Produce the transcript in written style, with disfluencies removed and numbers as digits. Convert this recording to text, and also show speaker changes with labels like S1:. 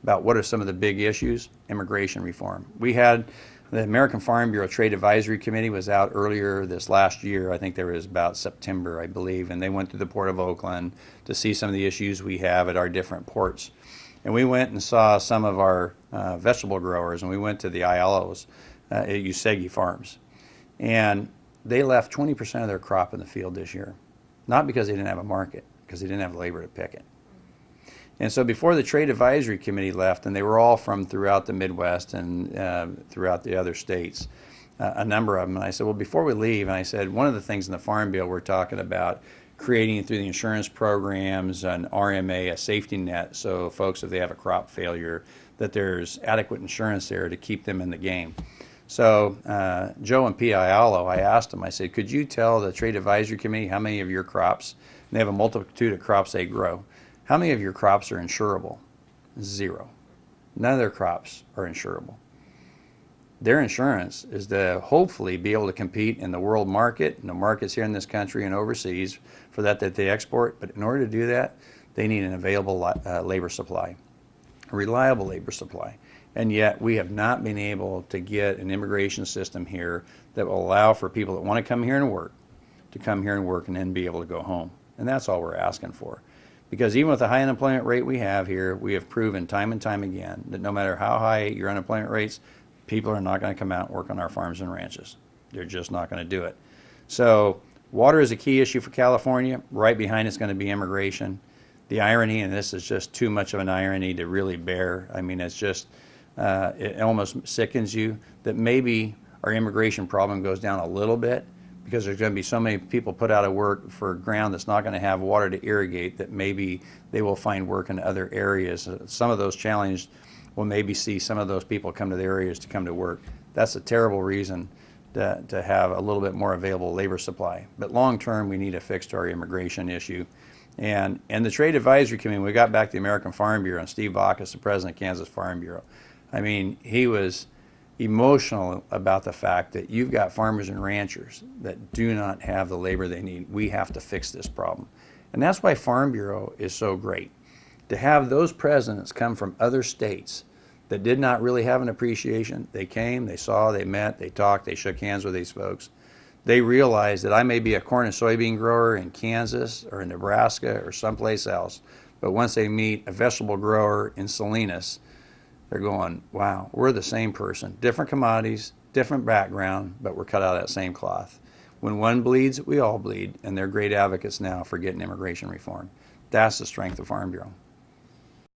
S1: about what are some of the big issues. Immigration reform. We had the American Farm Bureau Trade Advisory Committee was out earlier this last year. I think there was about September, I believe, and they went to the Port of Oakland to see some of the issues we have at our different ports. And we went and saw some of our vegetable growers, and we went to the ILOs at Usagi Farms. And they left 20% of their crop in the field this year. Not because they didn't have a market, because they didn't have labor to pick it. And so before the Trade Advisory Committee left, and they were all from throughout the Midwest and throughout the other states, a number of them, and I said, well, before we leave, and I said, one of the things in the Farm Bill we're talking about creating through the insurance programs an RMA, a safety net, so folks, if they have a crop failure, that there's adequate insurance there to keep them in the game. So Joe and PIALO, I asked them, I said, could you tell the Trade Advisory Committee how many of your crops, and they have a multitude of crops they grow, how many of your crops are insurable? Zero. None of their crops are insurable. Their insurance is to hopefully be able to compete in the world market, and the markets here in this country and overseas for that they export. But in order to do that, they need an available labor supply, a reliable labor supply. And yet we have not been able to get an immigration system here that will allow for people that want to come here and work to come here and work and then be able to go home. And that's all we're asking for. Because even with the high unemployment rate we have here, we have proven time and time again that no matter how high your unemployment rates, people are not going to come out and work on our farms and ranches. They're just not going to do it. So water is a key issue for California. Right behind it's going to be immigration. The irony, and this is just too much of an irony to really bear, I mean, it's just, it almost sickens you that maybe our immigration problem goes down a little bit because there's going to be so many people put out of work for ground that's not going to have water to irrigate that maybe they will find work in other areas. Some of those challenged will maybe see some of those people come to the areas to come to work. That's a terrible reason to have a little bit more available labor supply. But long term, we need to fix our immigration issue. And the Trade Advisory Committee, when we got back to the American Farm Bureau, and Steve Backus, the president of Kansas Farm Bureau, I mean, he was emotional about the fact that you've got farmers and ranchers that do not have the labor they need. We have to fix this problem. And that's why Farm Bureau is so great. To have those presidents come from other states that did not really have an appreciation, they came, they saw, they met, they talked, they shook hands with these folks. They realized that I may be a corn and soybean grower in Kansas or in Nebraska or someplace else, but once they meet a vegetable grower in Salinas, they're going, wow, we're the same person. Different commodities, different background, but we're cut out of that same cloth. When one bleeds, we all bleed, and they're great advocates now for getting immigration reform. That's the strength of Farm Bureau.